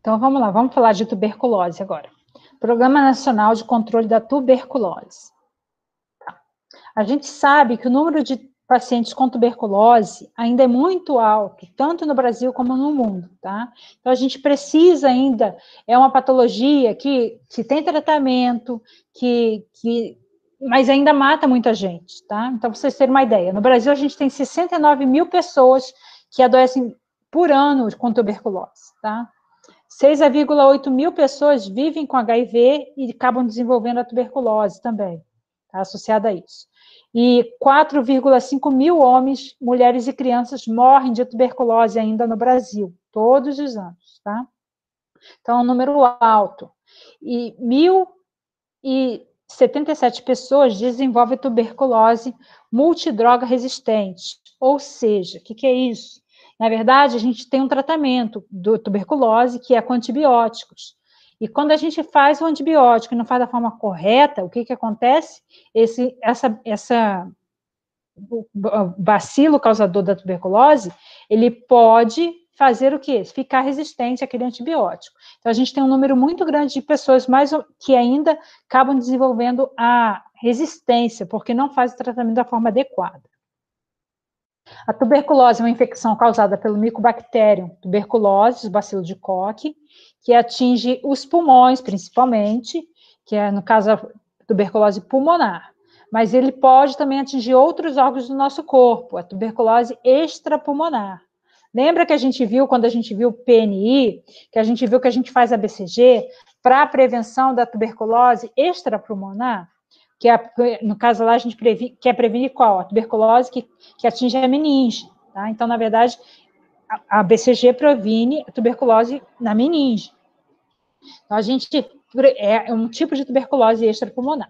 Então, vamos lá, vamos falar de tuberculose agora. Programa Nacional de Controle da Tuberculose. A gente sabe que o número de pacientes com tuberculose ainda é muito alto, tanto no Brasil como no mundo, tá? Então, a gente precisa ainda, é uma patologia que tem tratamento, mas ainda mata muita gente, tá? Então, para vocês terem uma ideia, no Brasil a gente tem 69 mil pessoas que adoecem por ano com tuberculose, tá? 6,8 mil pessoas vivem com HIV e acabam desenvolvendo a tuberculose também, tá? Associada a isso. E 4,5 mil homens, mulheres e crianças morrem de tuberculose ainda no Brasil, todos os anos, tá? Então, é um número alto. E 1.077 pessoas desenvolvem tuberculose multidroga resistente. Ou seja, o que é isso? Na verdade, a gente tem um tratamento do tuberculose que é com antibióticos. E quando a gente faz o antibiótico e não faz da forma correta, o que acontece? O bacilo causador da tuberculose, ele pode fazer o quê? Ficar resistente àquele antibiótico. Então, a gente tem um número muito grande de pessoas que ainda acabam desenvolvendo a resistência, porque não faz o tratamento da forma adequada. A tuberculose é uma infecção causada pelo Mycobacterium tuberculosis, bacilo de Koch, que atinge os pulmões, principalmente, que é, no caso, a tuberculose pulmonar. Mas ele pode também atingir outros órgãos do nosso corpo, a tuberculose extrapulmonar. Lembra que a gente viu, quando a gente viu o PNI, que a gente viu que a gente faz a BCG para a prevenção da tuberculose extrapulmonar? Que no caso lá a gente quer prevenir qual? A tuberculose que atinge a meninge, tá? Então, na verdade, a BCG previne a tuberculose na meninge. Então, a gente é um tipo de tuberculose extrapulmonar.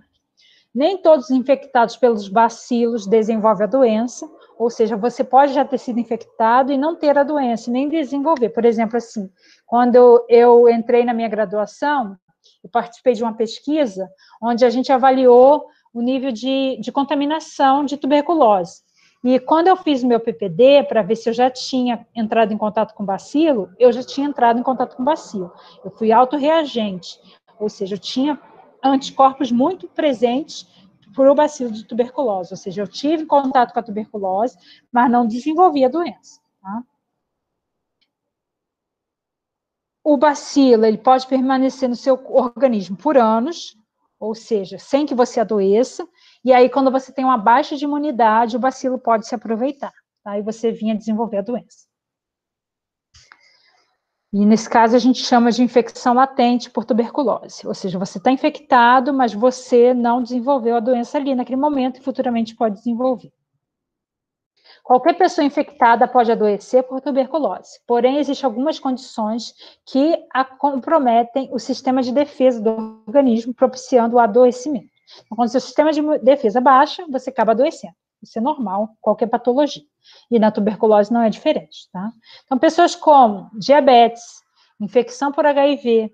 Nem todos os infectados pelos bacilos desenvolvem a doença, ou seja, você pode já ter sido infectado e não ter a doença, nem desenvolver. Por exemplo, assim, quando eu entrei na minha graduação, eu participei de uma pesquisa onde a gente avaliou o nível de contaminação de tuberculose. E quando eu fiz meu PPD, para ver se eu já tinha entrado em contato com bacilo, eu já tinha entrado em contato com bacilo. Eu fui autorreagente, ou seja, eu tinha anticorpos muito presentes por o bacilo de tuberculose, ou seja, eu tive contato com a tuberculose, mas não desenvolvi a doença, tá? O bacilo, ele pode permanecer no seu organismo por anos, ou seja, sem que você adoeça, e aí quando você tem uma baixa de imunidade, o bacilo pode se aproveitar, tá? E você vinha desenvolver a doença. E nesse caso a gente chama de infecção latente por tuberculose, ou seja, você está infectado, mas você não desenvolveu a doença ali naquele momento e futuramente pode desenvolver. Qualquer pessoa infectada pode adoecer por tuberculose, porém, existem algumas condições que comprometem o sistema de defesa do organismo, propiciando o adoecimento. Então, quando o seu sistema de defesa baixa, você acaba adoecendo. Isso é normal, qualquer patologia. E na tuberculose não é diferente, tá? Então, pessoas como diabetes, infecção por HIV,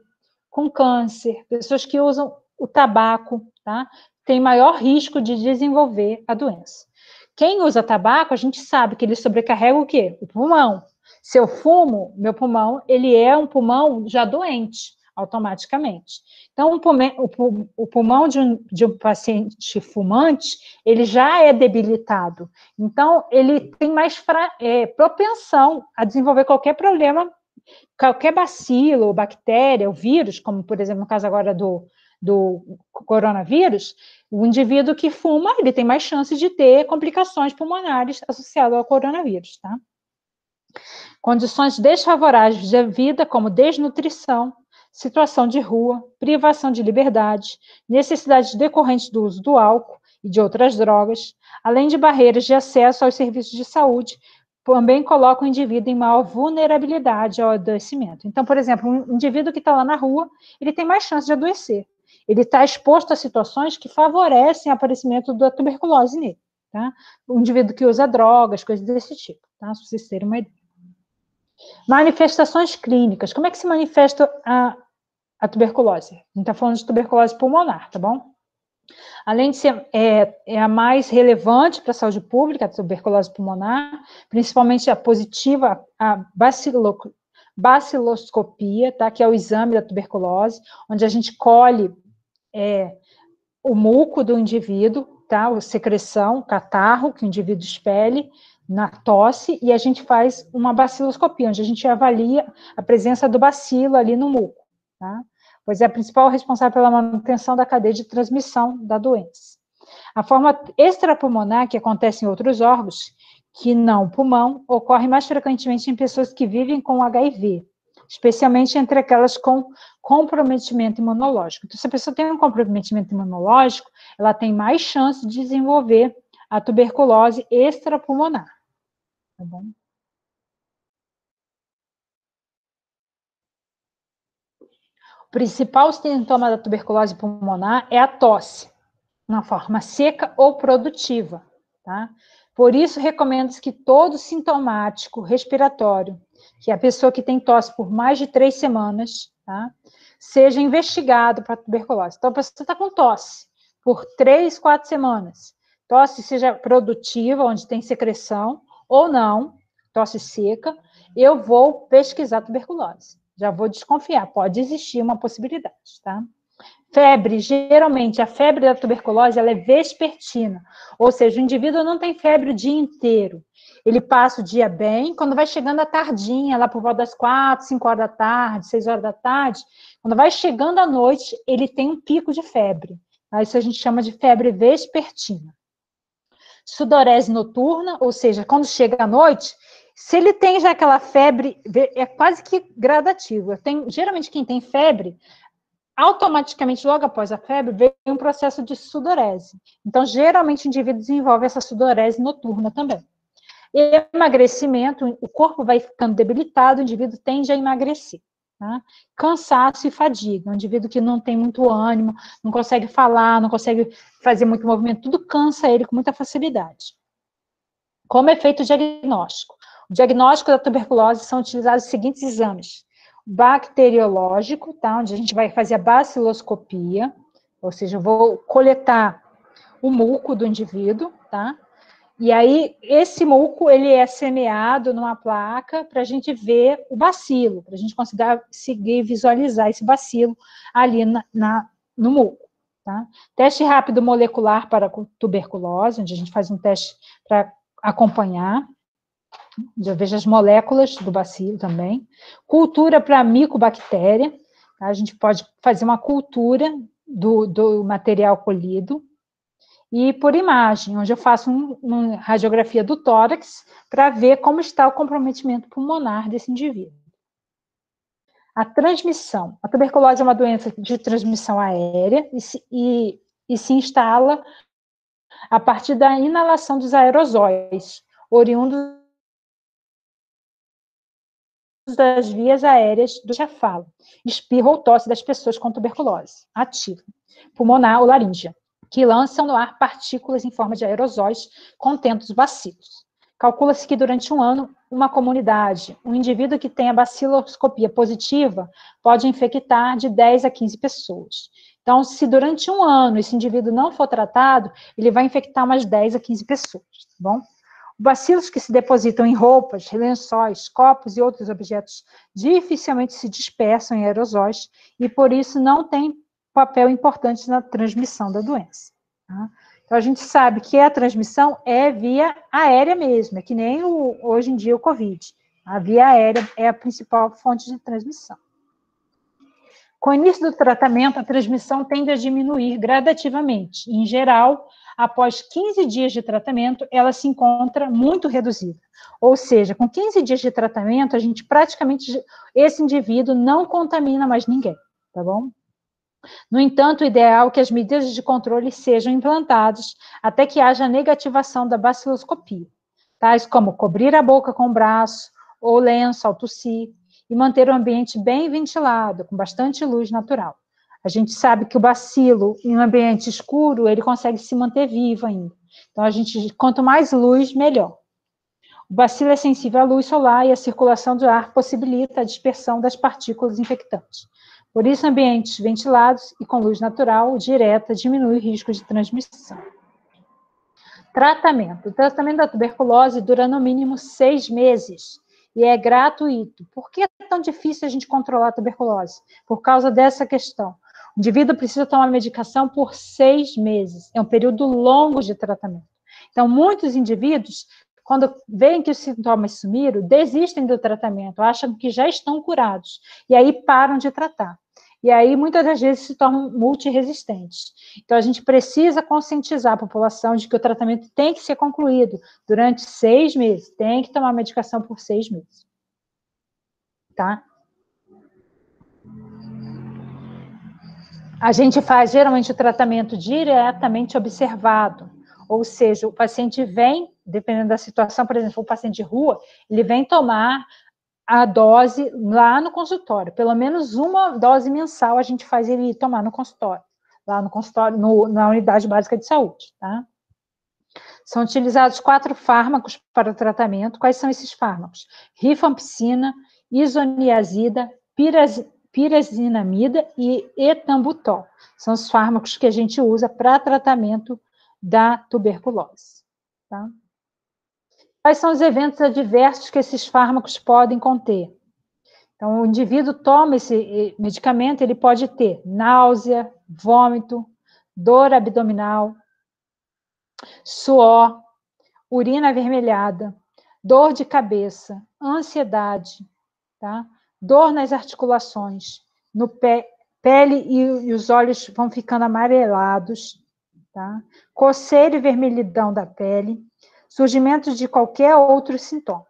com câncer, pessoas que usam o tabaco, tá? Tem maior risco de desenvolver a doença. Quem usa tabaco, a gente sabe que ele sobrecarrega o quê? O pulmão. Se eu fumo, meu pulmão, ele é um pulmão já doente, automaticamente. Então, o pulmão de um paciente fumante, ele já é debilitado. Então, ele tem mais propensão a desenvolver qualquer problema, qualquer bacilo, ou bactéria, ou vírus, como, por exemplo, no caso agora do coronavírus, o indivíduo que fuma, ele tem mais chance de ter complicações pulmonares associadas ao coronavírus, tá? Condições desfavoráveis de vida, como desnutrição, situação de rua, privação de liberdade, necessidades decorrentes do uso do álcool e de outras drogas, além de barreiras de acesso aos serviços de saúde, também colocam o indivíduo em maior vulnerabilidade ao adoecimento. Então, por exemplo, um indivíduo que está lá na rua, ele tem mais chance de adoecer. Ele está exposto a situações que favorecem o aparecimento da tuberculose nele, tá? Um indivíduo que usa drogas, coisas desse tipo, tá? Se vocês terem uma ideia. Manifestações clínicas. Como é que se manifesta a tuberculose? A gente está falando de tuberculose pulmonar, tá bom? Além de ser a mais relevante para a saúde pública, a tuberculose pulmonar, principalmente a positiva, a baciloscopia, tá? Que é o exame da tuberculose, onde a gente colhe o muco do indivíduo, tá? A secreção, catarro, que o indivíduo expele na tosse, e a gente faz uma baciloscopia, onde a gente avalia a presença do bacilo ali no muco, tá? Pois é a principal responsável pela manutenção da cadeia de transmissão da doença. A forma extrapulmonar, que acontece em outros órgãos, que não o pulmão, ocorre mais frequentemente em pessoas que vivem com HIV, especialmente entre aquelas com comprometimento imunológico. Então, se a pessoa tem um comprometimento imunológico, ela tem mais chance de desenvolver a tuberculose extrapulmonar. Tá bom? O principal sintoma da tuberculose pulmonar é a tosse, na forma seca ou produtiva, tá? Por isso, recomenda-se que todo sintomático respiratório, que é a pessoa que tem tosse por mais de 3 semanas, tá? Seja investigado para tuberculose. Então, a pessoa está com tosse por 3, 4 semanas. Tosse seja produtiva, onde tem secreção, ou não, tosse seca, eu vou pesquisar tuberculose. Já vou desconfiar, pode existir uma possibilidade, tá? Febre, geralmente, a febre da tuberculose, ela é vespertina, ou seja, o indivíduo não tem febre o dia inteiro. Ele passa o dia bem, quando vai chegando a tardinha, lá por volta das 4, 5 horas da tarde, 6 horas da tarde, quando vai chegando à noite, ele tem um pico de febre. Isso a gente chama de febre vespertina. Sudorese noturna, ou seja, quando chega à noite, se ele tem já aquela febre, é quase que gradativo. Geralmente, quem tem febre, automaticamente, logo após a febre, vem um processo de sudorese. Então, geralmente, o indivíduo desenvolve essa sudorese noturna também. Emagrecimento, o corpo vai ficando debilitado, o indivíduo tende a emagrecer. Tá? Cansaço e fadiga, um indivíduo que não tem muito ânimo, não consegue falar, não consegue fazer muito movimento, tudo cansa ele com muita facilidade. Como é feito o diagnóstico? O diagnóstico da tuberculose são utilizados os seguintes exames: bacteriológico, tá? Onde a gente vai fazer a baciloscopia, ou seja, eu vou coletar o muco do indivíduo, tá? E aí, esse muco, ele é semeado numa placa para a gente ver o bacilo, para a gente conseguir visualizar esse bacilo ali no muco, tá? Teste rápido molecular para tuberculose, onde a gente faz um teste para acompanhar. Eu vejo as moléculas do bacilo também. Cultura para micobactéria. Tá? A gente pode fazer uma cultura do material colhido. E por imagem, onde eu faço uma radiografia do tórax para ver como está o comprometimento pulmonar desse indivíduo. A transmissão. A tuberculose é uma doença de transmissão aérea e se instala a partir da inalação dos aerosóis, oriundos das vias aéreas do já falo, espirro ou tosse das pessoas com tuberculose ativa, pulmonar ou laríngea, que lançam no ar partículas em forma de aerosóis contendo os bacilos. Calcula-se que durante um ano, uma comunidade, um indivíduo que tem a baciloscopia positiva pode infectar de 10 a 15 pessoas. Então, se durante um ano esse indivíduo não for tratado, ele vai infectar umas 10 a 15 pessoas, tá bom? Bacilos que se depositam em roupas, lençóis, copos e outros objetos dificilmente se dispersam em aerosóis e, por isso, não têm papel importante na transmissão da doença. Tá? Então, a gente sabe que a transmissão é via aérea mesmo, é que nem hoje em dia o Covid. A via aérea é a principal fonte de transmissão. Com o início do tratamento, a transmissão tende a diminuir gradativamente. Em geral, após 15 dias de tratamento, ela se encontra muito reduzida. Ou seja, com 15 dias de tratamento, a gente praticamente, esse indivíduo não contamina mais ninguém, tá bom? No entanto, o ideal é que as medidas de controle sejam implantadas até que haja negativação da baciloscopia, tais como cobrir a boca com o braço ou lenço ao tossir, e manter o ambiente bem ventilado, com bastante luz natural. A gente sabe que o bacilo, em um ambiente escuro, ele consegue se manter vivo ainda. Então, quanto mais luz, melhor. O bacilo é sensível à luz solar e a circulação do ar possibilita a dispersão das partículas infectantes. Por isso, ambientes ventilados e com luz natural direta diminui o risco de transmissão. Tratamento. O tratamento da tuberculose dura no mínimo 6 meses e é gratuito. Por que é tão difícil a gente controlar a tuberculose? Por causa dessa questão. O indivíduo precisa tomar medicação por 6 meses. É um período longo de tratamento. Então, muitos indivíduos, quando veem que os sintomas sumiram, desistem do tratamento, acham que já estão curados, e aí param de tratar. E aí, muitas das vezes, se tornam multiresistentes. Então, a gente precisa conscientizar a população de que o tratamento tem que ser concluído durante 6 meses, tem que tomar medicação por 6 meses. Tá? A gente faz, geralmente, o tratamento diretamente observado, ou seja, o paciente vem, dependendo da situação, por exemplo, o paciente de rua, ele vem tomar a dose lá no consultório, pelo menos uma dose mensal a gente faz ele tomar no consultório, lá no consultório, na unidade básica de saúde, tá? São utilizados 4 fármacos para o tratamento. Quais são esses fármacos? Rifampicina, isoniazida, pirazinamida e etambutol. São os fármacos que a gente usa para tratamento da tuberculose, tá? Quais são os eventos adversos que esses fármacos podem conter? Então, o indivíduo toma esse medicamento, ele pode ter náusea, vômito, dor abdominal, suor, urina avermelhada, dor de cabeça, ansiedade, tá? Dor nas articulações, no pele e os olhos vão ficando amarelados, tá? Coceira e vermelhidão da pele, surgimento de qualquer outro sintoma.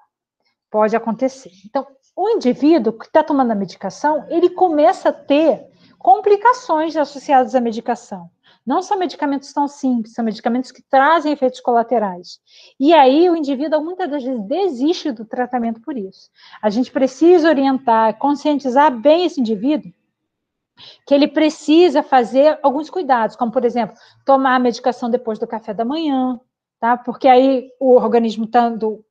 Pode acontecer. Então, o indivíduo que está tomando a medicação, ele começa a ter complicações associadas à medicação. Não são medicamentos tão simples, são medicamentos que trazem efeitos colaterais. E aí, o indivíduo, muitas das vezes, desiste do tratamento por isso. A gente precisa orientar, conscientizar bem esse indivíduo que ele precisa fazer alguns cuidados, como, por exemplo, tomar a medicação depois do café da manhã, tá? Porque aí o organismo estando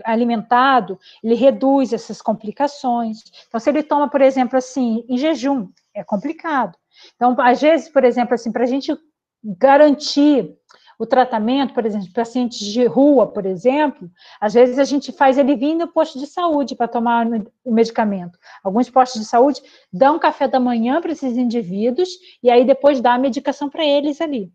alimentado, ele reduz essas complicações. Então, se ele toma, por exemplo, assim, em jejum, é complicado. Então, às vezes, por exemplo, assim, para a gente garantir o tratamento, por exemplo, pacientes de rua, por exemplo, às vezes a gente faz ele vir no posto de saúde para tomar o medicamento. Alguns postos de saúde dão café da manhã para esses indivíduos e aí depois dá a medicação para eles ali.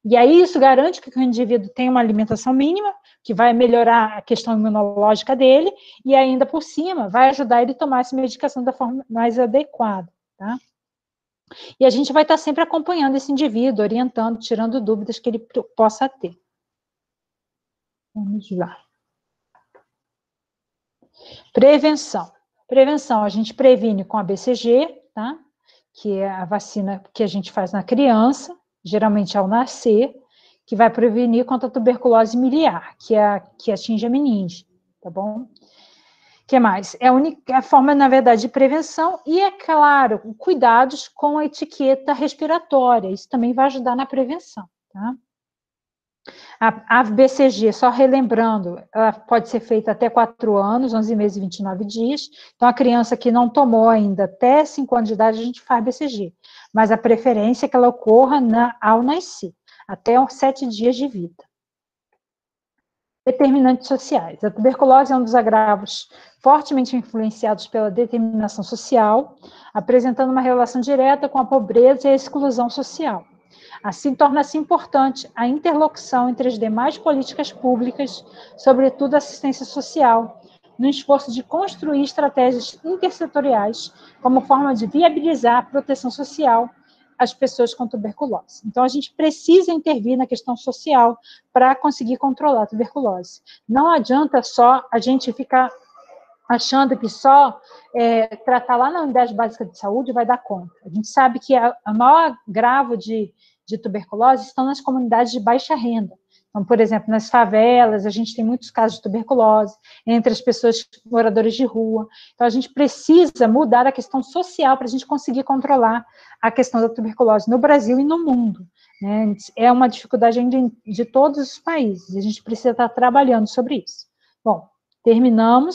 E aí isso garante que o indivíduo tenha uma alimentação mínima, que vai melhorar a questão imunológica dele, e ainda por cima vai ajudar ele a tomar essa medicação da forma mais adequada, tá? E a gente vai estar sempre acompanhando esse indivíduo, orientando, tirando dúvidas que ele possa ter. Vamos lá. Prevenção. Prevenção, a gente previne com a BCG, tá? Que é a vacina que a gente faz na criança, geralmente ao nascer, que vai prevenir contra a tuberculose miliar, que atinge a meninge, tá bom? O que mais? É a única forma, na verdade, de prevenção e, é claro, cuidados com a etiqueta respiratória. Isso também vai ajudar na prevenção, tá? A BCG, só relembrando, ela pode ser feita até 4 anos, 11 meses e 29 dias. Então, a criança que não tomou ainda até 5 anos de idade, a gente faz BCG. Mas a preferência é que ela ocorra ao nascer, até 7 dias de vida. Determinantes sociais. A tuberculose é um dos agravos fortemente influenciados pela determinação social, apresentando uma relação direta com a pobreza e a exclusão social. Assim, torna-se importante a interlocução entre as demais políticas públicas, sobretudo a assistência social, no esforço de construir estratégias intersetoriais como forma de viabilizar a proteção social às pessoas com tuberculose. Então, a gente precisa intervir na questão social para conseguir controlar a tuberculose. Não adianta só a gente ficar achando que só tratar lá na unidade básica de saúde vai dar conta. A gente sabe que o maior agravo de tuberculose estão nas comunidades de baixa renda. Então, por exemplo, nas favelas, a gente tem muitos casos de tuberculose, entre as pessoas moradoras de rua. Então, a gente precisa mudar a questão social para a gente conseguir controlar a questão da tuberculose no Brasil e no mundo, né? É uma dificuldade ainda de todos os países, e a gente precisa estar trabalhando sobre isso. Bom, terminamos.